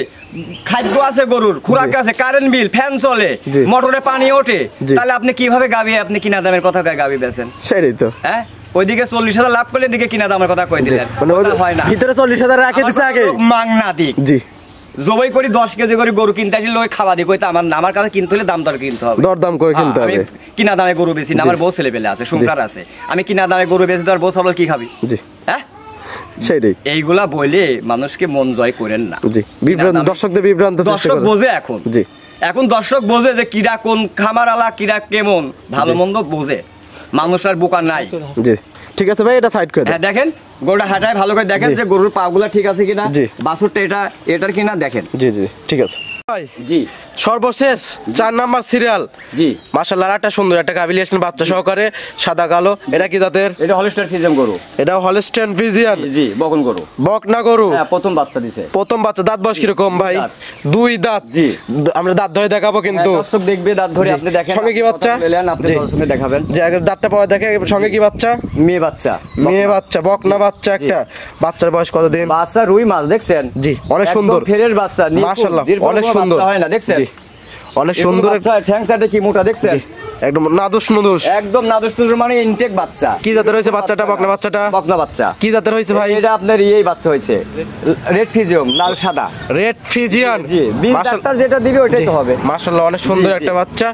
খাদ্য আছে, গরুর খোরাক আছে, কারেন্ট বিল, ফ্যান চলে, মোটরে পানি ওঠে, তাহলে আপনি কিভাবে গাবি আপনি কিনা দামের কথা কয় গাবি বেচেন? সেটাই তো। হ্যাঁ ওইদিকে 40,000 লাভ করলে এদিকে কিনা দামের কথা কই দিলেন, হয় না। ভিতরে 40,000 রাখে দিছে আগে মাংনা দিক। জি জবাই করি 10 কেজি করে গরু কিনতে আসি, লোক খাওয়া দি কইতে আমার কাছে কিনতে হলে দাম দর কিনতে হবে, দর দাম করে কিনতে হবে। কিনা দামে গরু বেশি না, আমার বউ ছেলে পেলে আছে, সংসার আছে, আমি কিনা দামে গরু বেশি দেওয়ার বউ সবল কি খাবি? জি হ্যাঁ সেটাই। এইগুলা বলে মানুষকে মন জয় করেন না। জি বিভ্রান্ত, দর্শকদের বিভ্রান্ত। দর্শক বোঝে এখন, জি এখন দর্শক বোঝে যে কিরা কোন খামার আলা, কিরা কেমন ভালো মন্দ বোঝে, মানুষ আর বোকা নাই। জি ঠিক আছে ভাই, এটা সাইড করে দেন। হ্যাঁ দেখেন গরুটা হাঁটায় ভালো করে দেখেন যে গরুর পাগুলা ঠিক আছে কিনা, বাছুরটা এটার কিনা দেখেন। জি জি ঠিক আছে ভাই। জি সর্বশেষ 4 নাম্বার সিরিয়াল। জি মাশাআল্লাহ একটা সুন্দর একটা গাবিলিয়েশন বাচ্চা সহকারে, সাদা কালো। এটা কি জাতের? এটা হলস্টাইন ফ্রিজিয়ান গরু। এটা হলস্টাইন ফ্রিজিয়ান। জি বকন গরু, বকনা গরু। হ্যাঁ প্রথম বাচ্চা দিছে, প্রথম বাচ্চা। দাঁত বয়স কিরকম ভাই? 2 দাঁত। জি আমরা দাঁত ধরে দেখাবো, কিন্তু দর্শক দেখবে দাঁত ধরে, আপনি দেখেন সঙ্গে কি বাচ্চা আপনি দর্শককে দেখাবেন। যে আগে দাঁতটা পাওয়া দেখে, সঙ্গে কি বাচ্চা? মেয়ে বাচ্চা। মেয়ে বাচ্চা, বকনা বাচ্চা একটা। বাচ্চার বয়স কত দিন? বাচ্চা রুই মাছ দেখছেন? জি অনেক সুন্দর ফেরের বাচ্চা, মাশাআল্লাহ অনেক সুন্দর হয় না দেখছেন? অনেক সুন্দর একটা ঠ্যাং চাটা কি মোটা দেখছেন? একদম নাদুস নুদুস, একদম নাদুস নুদুস মানে ইনটেক বাচ্চা। কি জাতের হইছে বাচ্চাটা? বকনা বাচ্চাটা। বকনা বাচ্চা। কি জাতের হইছে ভাই? এটা আপনার এই বাচ্চা হইছে রেড ফ্রিজিয়ান, লাল সাদা রেড ফ্রিজিয়ান। জি ডাক্তার যেটা দিবে ওইটাই তো হবে। মাশাআল্লাহ অনেক সুন্দর একটা বাচ্চা,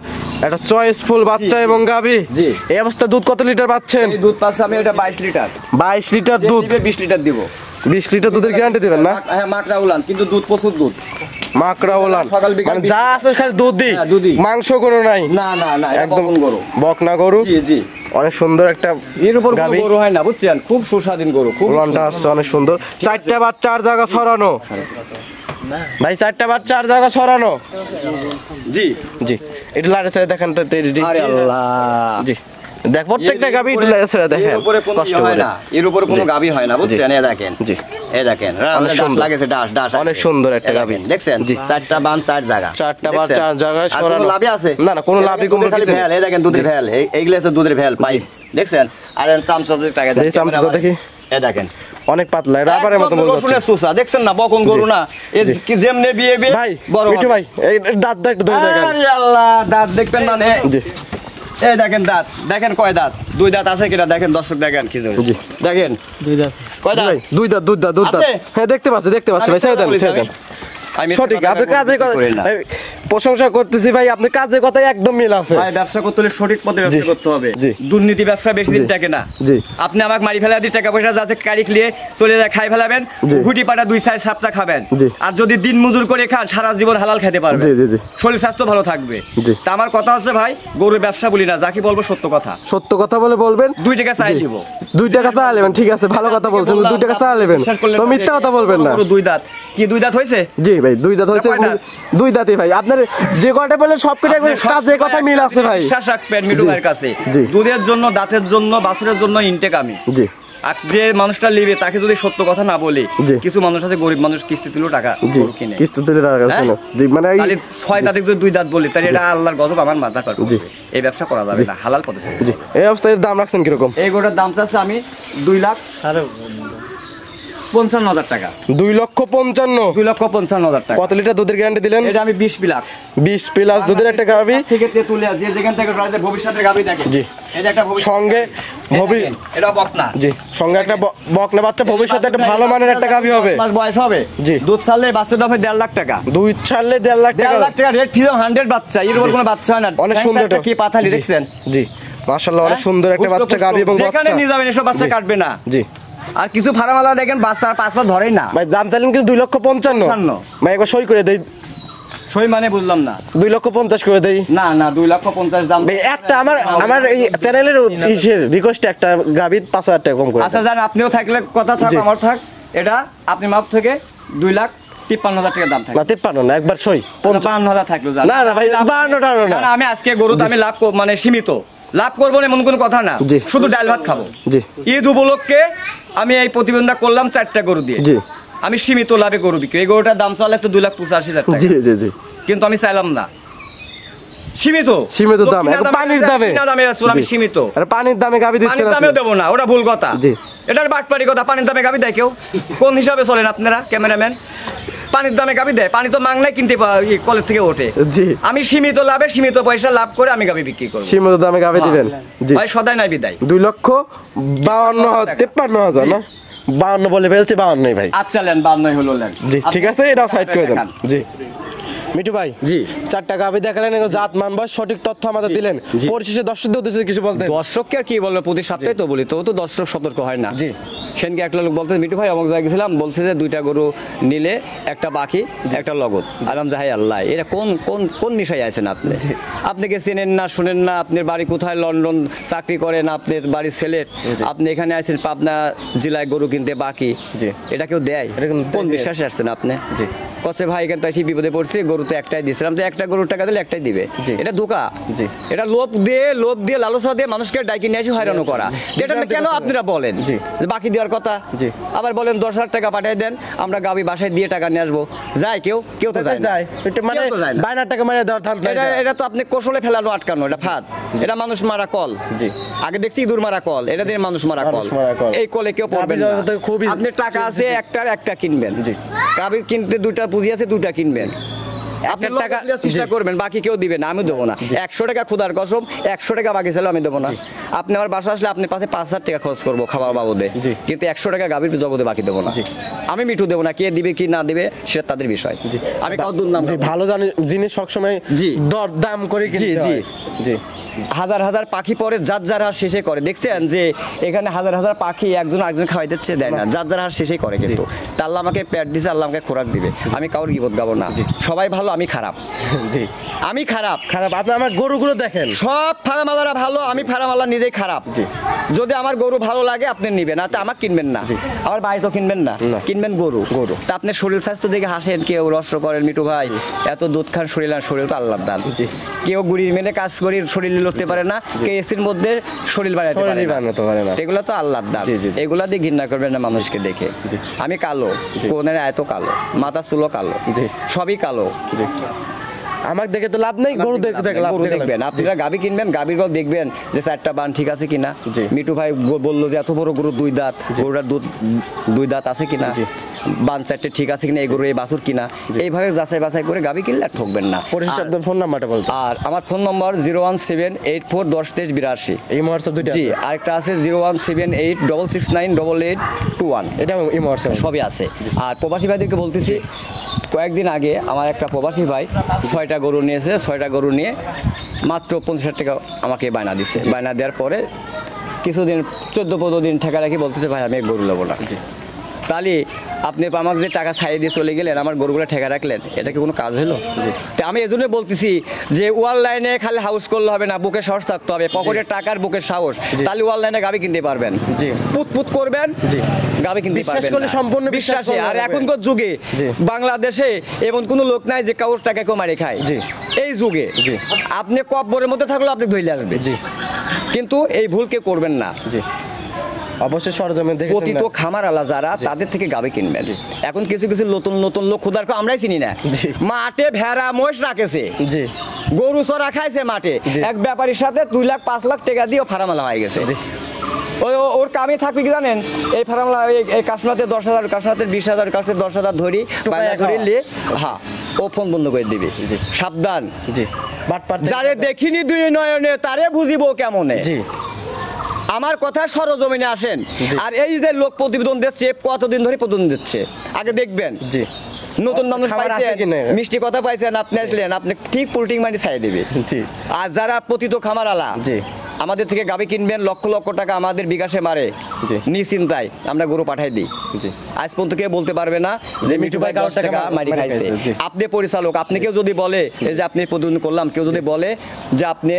একটা চয়েসফুল বাচ্চা এবং গাবি। জি এই অবস্থা দুধ কত লিটার পাচ্ছেন? এই দুধ পাচ্ছি আমি এটা 22 লিটার। 22 লিটার দুধ। 20 লিটার দিব। 20 লিটার দুধের গ্যারান্টি দিবেন না? হ্যাঁ মাকড়া উলান, কিন্তু দুধ প্রচুর দুধ। মাকড়া উলান মানে যা আছে খালি দুধ দি, মাংস কোনো নাই। না না না একদম গরু, বকনা গরু। জি জি অনেক সুন্দর একটা এর উপর গরু হয় না বুঝছেন, খুব সুস্বাদু গরু, খুব উলানটা আছে অনেক সুন্দর। 4টা বাচ্চা 4 জায়গা ছড়ানো ভাই, 4টা বাচ্চা 4 জায়গা ছড়ানো। জি জি এটা লাড়ে চাই দেখেন তো। আরে আল্লাহ জি দেখ প্রত্যেকটা গাবি ছেড়ে দেখেন এর উপরে কোনো কষ্ট ইয়ে হয় করে না, এর উপরে কোনো গাবি হয় না, বুঝছেন? এই দেখেন, জি এই দেখেন অনেক ডাস সুন্দর। লাগেছে, ডাস অনেক সুন্দর একটা এই গাভী। দেখেন, দেখছেন জি। চারটা বান চার জায়গা, চারটা বা দেখছেন? চার জায়গায় আর কোনো সরানো। লাভই আছে না, না, কোনো এই লাভই দেখেন, কোনো দুধের খালি কিছু নেই। ভ্যাল, এই দেখেন দুধের ভ্যাল, এইগুলো হচ্ছে দুধের ভ্যাল পাইপ, দেখছেন? আর চামচা টাকা এই চামচা দেখি। এই দেখেন অনেক পাতলা রাবারের মতো মনে হচ্ছে রসুনের সুসা, দেখছেন না? বকন গরু না, এই কি যেমনে বিয়ে ভাই বড় মিঠু ভাই এই দাঁতটা একটু ধরে দেখেন আরে আল্লাহ, দাঁত দেখবেন মানে, জি এই দেখেন দাঁত, দেখেন কয় দাঁত, দুই দাঁত আছে কিনা দেখেন, দর্শক দেখেন কি ধরে, জি। দেখেন কয় দাঁত? ভাই দুই দাঁত আছে? হ্যাঁ দেখতে পাচ্ছি ভাই ছেড়ে দেন ছেড়ে দেন আমি সঠিক আপনি কাজে ভাই, প্রশংসা করতেছি ভাই, আপনি কাজে কথাই একদম মিল আছে ভাই ব্যবসা করতে হলে সঠিক পথে ব্যবসা করতে হবে, জি। দুর্নীতি ব্যবসা বেশি দিন জি। থাকে না। জি। আপনি আমাকে মারি ফেলা দিয়ে টাকা পয়সা যাচ্ছে কারিক নিয়ে চলে যায় খাই ফেলাবেন, জি। হুটি পাটা 2-4 খাবেন, জি। আর যদি দিন মজুর করে খান সারা জীবন হালাল খেতে পারবেন, জি, জি, জি। শরীর স্বাস্থ্য ভালো থাকবে। জি। তা আমার কথা হচ্ছে ভাই, গরুর ব্যবসা বলি না, যাকে বলবো সত্য কথা, সত্য কথা বলে বলবেন 2 টাকা চাই জি। দিব, 2 টাকা চা নেবেন, ঠিক আছে ভালো কথা বলছেন, 2 টাকা চা নেবেন বিশ্বাস করলেন তো না মিথ্যা যে কথা বলবেন না। গরু 2 দাঁত, কি 2 দাঁত হয়েছে? জি ভাই 2 দাঁত হয়েছে, কয় দাঁত? 2 দাঁতই ভাই, আপনার যে কয়টা বলেন সব কটা আপনি সব কাজে কথা মিল আছে ভাই। বিশ্বাস রাখবেন মিঠু জি। ভাইয়ের কাছে, জি। দুধের জন্য, দাঁতের জন্য, বাছুরের জন্য ইনটেক আমি। জি আর যে মানুষটা নিবে তাকে যদি সত্য কথা না বলি, জি। কিছু মানুষ আছে গরিব মানুষ কিস্তি তুলেও টাকা জি গরু কিনে, কিস্তি তুলে রাখা হ্যাঁ? জি মানে এই তাহলে 6 দাঁতে যদি 2 দাঁত বলি তাহলে এটা আল্লাহর গজব আমার মাথা কাট জি। এই ব্যবসা করা যাবে না, হালাল পথে চলতে জি হবে। এই অবস্থায় দাম রাখছেন কিরকম? এই গরুটার দাম চাচ্ছে আমি 2,55,000 টাকা, 2,55,000। 2,55,000 টাকা। কত লিটার দুধের গ্যারান্টি দিলেন? এটা আমি 20 প্লাস 20 প্লাস দুধের একটা গাভী থেকে তেতুলিয়া যে যেখান থেকে সরাইতে ভবিষ্যতের গাভী দেখে, জি। এই যে একটা ভবিষ্যৎ সঙ্গে এটা বকনা, জি সঙ্গে একটা বকনা বাচ্চা, ভবিষ্যতে একটা ভালো মানের একটা গাভী হবে। 5 মাস বয়স হবে, জি। দুধ ছাড়লে বাচ্চার দাম 1.5 লাখ টাকা, 2 ছাড়লে 1.5 লাখ টাকা। 1.5 লাখ টাকা রেট ফিজ 100 বাচ্চা, এর উপর কোনো বাচ্চা হয় না, অনেক ঠ্যাং সুন্দর চারটা কি পাথালি জি, দেখছেন? জি মাশাআল্লাহ অনেক সুন্দর একটা পুষ্ট বাচ্চা পুষ্ট। গাভী এবং যেখানে বাচ্চা নিয়ে যাবেন এসব বাচ্চা জি। কাটবে না। জি আর কিছু ফার্মালা দেখেন বাচ্চা 5 মাস ধরেই না, ভাই দাম চাইলেন কিন্তু 2,55,000। 55,000 ভাই একবার সই করে দেই, সই মানে বুঝলাম না। 2,50,000 করে দেই। না না 2,50,000 দাম। ভাই একটা আমার এই চ্যানেলের রিকোয়েস্ট একটা গাভী 5,000 টাকা কম করে আচ্ছা জান, আপনিও থাকলে কথা থাক, জি। আমার থাক, এটা আপনি মাপ থেকে 2,53,000 টাকা দাম থাকে, না 53 না একবার সই 55,000 থাকলো জান। না না ভাই 52 টাকা না। না, আমি আজকে গরুতে আমি লাভ মানে সীমিত লাভ করবো না এমন কোনো কথা না, জি। শুধু ডাল ভাত খাবো। জি ঈদ উপলক্ষে আমি এই প্রতিবন্ধা করলাম 4টা গরু দিয়ে, জি আমি সীমিত লাভে গরু বিক্রি, এই গরুটার দাম চলে তো 2,85,000 টাকা, জি জি জি কিন্তু আমি চাইলাম না, সীমিত সীমিত দাম, কিনা এখন পানির দামে। কিনা দামে আসলে আমি জি। সীমিত, আরে পানির দামে গাভী দিচ্ছেন পানির দামেও দেবো না, ওটা ভুল কথা। জি। এটার বাটপাড়ি কথা, পানির দামে গাবি দেয় কেউ? কোন হিসাবে চলেন আপনারা ক্যামেরাম্যান? পানির দামে গাবি দেয়? পানি তো মাংনায় কিনতে কলের থেকে ওঠে। জি আমি সীমিত লাভে সীমিত পয়সা লাভ করে আমি গাবি বিক্রি করবো, সীমিত দামে গাভী দিবেন। জি ভাই সদাই নাই বিদায়। 2,52,000 না 52 বলে ফেলছে, 52 ভাই। আচ্ছা লেন 52 হলো লেন। জি ঠিক আছে, এটাও সাইড করে দেন। দেখান। জি মিঠু ভাই জি। 4টা গাভী দেখালেন, এগুলো জাত মান বয়স সঠিক তথ্য আমাদের দিলেন, জি। পরিশেষে দর্শকদের উদ্দেশ্যে কিছু বলতেন? দর্শককে আর কি বলবো, প্রতি সপ্তাহে তো বলি, তো দর্শক সতর্ক হয় না। জি। সেনকে একটা লোক বলতে, মিঠু ভাই অমুক জায়গায় গেছিলাম, বলছে যে 2টা গরু নিলে একটা বাকি একটা লগত, আর আমি যাই আল্লাহ এটা কোন কোন কোন নিশায় আছেন আপনি? আপনাকে চেনেন না শুনেন না, আপনার বাড়ি কোথায়, লন্ডন চাকরি করেন, আপনার বাড়ি সিলেট, আপনি এখানে আছেন পাবনা জেলায় গরু কিনতে বাকি, জি। এটা কেউ দেয়? এটা কেউ কোন দেয়? বিশ্বাসে আসছেন আপনি? জি। কচ্ছে ভাই এখানে তো এসে বিপদে পড়ছি, গরু তো একটাই দিয়েছিলাম, তো একটা গরুর টাকা দিলে একটাই দিবে, জি। এটা ধোঁকা। জি। এটা লোভ দিয়ে লালসা দিয়ে মানুষকে ডাকি নিয়ে এসে হয়রানো করা, এটা কেন আপনারা বলেন জি। যে বাকি দেওয়ার কথা? জি। আবার বলেন 10,000 টাকা পাঠিয়ে দেন, আমরা গাবি বাসায় দিয়ে টাকা নিয়ে আসবো, যায় কেউ? কেউ তো যায় না। এটা মানে কেউ তো যায় না। বাইনার টাকা মানে দেওয়ার ধান এটা তো আপনি কৌশলে ফেলানো আটকানো, এটা ফাঁদ, এটা মানুষ মারা কল। জি। আগে দেখছি ইঁদুর মারা কল, এটা দিয়ে মানুষ মারা কল, মানুষ মারা কল। এই কলে কেউ পড়বেন না। গাভী খুবই- আপনি টাকা আছে একটা কিনবেন, জি। গাভী কিনতে 2টা পুঁজি আছে 2টা কিনবেন, আপনি একটা টাকা টাকা- চেষ্টা জি। করবেন, বাকি কেউ দিবে না, আমি দেবো না। 100 টাকা খুদার কসম, 100 টাকা বাকি ছিল আমি দেবো না। আপনি আমার বাসা আসলে আপনার পাশে 5,000 টাকা খরচ করবো খাবার বাবদে, জি। কিন্তু 100 টাকা গাভীর জগতে বাকি দেবো না। আমি মিঠু দেবো না, কে দিবে কি না দিবে সেটা তাদের বিষয়, আমি কাউ দুর্নাম জি করবো না। ভালো জিনিস সবসময় জি। দর দাম করে কিনতে জি, জি। হয়। জি হাজার হাজার পাখি পরে যার হার শেষে করে, দেখছেন যে এখানে হাজার হাজার পাখি একজন আরেকজন খাওয়াই দিচ্ছে, দেয় না, যার হার শেষে করে, কিন্তু তা আল্লাহ আমাকে পেট দিছে, আল্লাহ আমাকে খোরাক দিবে, আমি কাউর গিবত গাবো না, সবাই ভালো আমি খারাপ, জি আমি খারাপ। খারাপ আপনি আমার গরুগুলো দেখেন, সব ফার্মালারা ভালো, আমি ফার্মালা নিজেই খারাপ। জি। যদি আমার গরু ভালো লাগে আপনি নিবেন, না তো আমার কিনবেন না, আমার বাড়ি তো কিনবেন না, না। কিনবেন গরু। তা আপনি শরীর স্বাস্থ্য দেখে হাসেন, কেউ রস্য করেন, মিঠু ভাই এত দুধ খান শরীর, আর শরীর তো আল্লাহর দান। জি। কেউ গুড়ির মেনে কাজ করি শরীর লড়তে পারে না, কে এসির মধ্যে শরীর বানাতে পারে শরীর বানাতে পারে না। এগুলো তো আল্লাহর দান। জি, জি। এগুলা দিয়ে ঘৃণা করবেন না মানুষকে দেখে। আমি কালো, কোনের এত কালো, মাথা চুলও কালো, জি। সবই কালো। জি। আমাকে দেখে তো লাভ নেই, গরু দেখে লাভ গরু দেখে লাভ। দেখবেন, আপনারা গাবি কিনবেন, গাবির গরু দেখবেন যে 4টা বান ঠিক আছে কিনা। জি। মিঠু ভাই বললো যে এত বড় গরু 2 দাঁত, গরুটার দুধ 2 দাঁত আছে কিনা, জি। বান 4টে ঠিক আছে কিনা, এই গরু এই বাছুর কিনা, এইভাবে যাচাই বাছাই করে গাবি কিনলে আর ঠকবেন না। পরিশেষে আপনার ফোন নাম্বারটা বলতে। আর আমার ফোন নম্বর 01784102382। এই হোয়াটসঅ্যাপ দুইটা জি, আছে? আরেকটা আছে 01786698821। এটা এই হোয়াটসঅ্যাপ সবই আছে। আর প্রবাসী ভাইদেরকে বলতেছি, কয়েকদিন আগে আমার একটা প্রবাসী ভাই 6টা গরু নিয়েছে, 6টা গরু নিয়ে মাত্র 50,000 টাকা আমাকে বায়না দিছে। বায়না দেওয়ার পরে কিছুদিন 14-15 দিন ঠেকা রাখি বলতেছে ভাই আমি গরু নেবো না। তাহলে আপনি আমাকে যে টাকা ছাইয়ে দিয়ে চলে গেলেন, আমার গরুগুলো ঠেকা রাখলেন, এটা কি কোনো কাজ হলো? তো আমি এই জন্য বলতেছি যে অনলাইনে খালি হাউস করলে হবে না, বুকের সাহস থাকতে হবে, পকেটের টাকার বুকের সাহস, তাহলে অনলাইনে গাবি কিনতে পারবেন। জি। পুত করবেন, জি। গাবি কিনতে বিশ্বাস পারবেন করলে না। সম্পূর্ণ বিশ্বাস বিশ্বাসে। করলে আর হবে। এখনকার যুগে জি। বাংলাদেশে এমন কোনো লোক নাই যে কাউর টাকা কেউ মারে খায়। জি। এই যুগে জি। আপনি কব্বরের মধ্যে থাকলেও আপনি ধইলে আসবে। জি। কিন্তু এই ভুল কেউ করবেন না। জি। অবশ্যই সরজমিন দেখে পতিত খামার আলা যারা, তাদের থেকে গাবে কিনবেন। এখন কিছু কিছু নতুন নতুন লোক খুদার আমরাই চিনি না, জি। মাঠে ভেড়া মোষ রাখেছে, জি। গরু চড়া খাইছে মাঠে, জি। এক ব্যাপারীর সাথে 2 লাখ 5 লাখ টাকা দিয়ে ফারামালা হয়ে গেছে। জি। ওর কামে থাকবে কি জানেন, এই ফারামালা এই কাশনাতে 10,000, কাশনাতে 20,000, কাশনাতে 10,000 ধরি বায়না ধরি নিয়ে, হ্যাঁ ও ফোন বন্ধ করে দিবে। জি। সাবধান, জি। বাটপার যারে দেখিনি 2 নয়নে তারে বুঝিব কেমনে। জি। আমার কথা সরজমিনে আসেন। আর এই যে লোক প্রতিবেদন দিচ্ছে, কতদিন ধরে প্রতিবেদন দিচ্ছে, আগে দেখবেন। জি। নতুন মানুষ খাবার আছে পাইছেন, কিনা? মিষ্টি কথা পাইছেন, আপনি আসলেন, আপনি ঠিক পোল্ট্রি মানি ছাই দেবে। জি। আর যারা পতিত খামার আলা, জি। আমাদের থেকে গাবি কিনবেন, লক্ষ লক্ষ টাকা আমাদের বিকাশে মারে, জি। নিশ্চিন্তায় আমরা গরু পাঠাই দিই। জি। আজ পর্যন্ত কেউ বলতে পারবে না যে মিঠু ভাই 10 টাকা মারি খাইছে। জি। আপনি পরিচালক, আপনি কেউ যদি বলে এই যে আপনি প্রতিবেদন করলাম, কেউ যদি বলে যে আপনি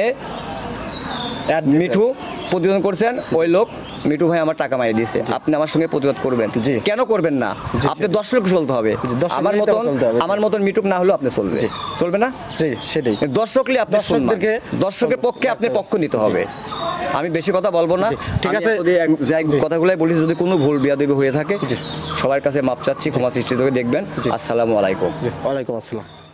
মিঠু প্রতিবেদন করছেন, ওই লোক মিঠু ভাই আমার টাকা মারি দিয়েছে, আপনি আমার সঙ্গে প্রতিবাদ করবেন। জি। কেন করবেন না? জি। আপনি 10 লোক চলতে হবে। জি, 10 আমার লোক মতন চলতে হবে। আমার মতন মিটুক না হলেও আপনি চলবে, জি। চলবে না? জি, সেটাই। দর্শকলি আপনি দর্শকদেরকে- দর্শকের পক্ষে আপনি পক্ষ নিতে হবে। আমি বেশি কথা বলবো না। জি, ঠিক আমি আছে। যদি যাই কথাগুলাই বলি, যদি কোনো ভুল বিয়াদবি হয়ে থাকে জি। সবার কাছে মাপ চাচ্ছি, ক্ষমা সৃষ্টি করে দেখবেন। আসসালামু আলাইকুম। জি। ওয়ালাইকুম আসসালাম।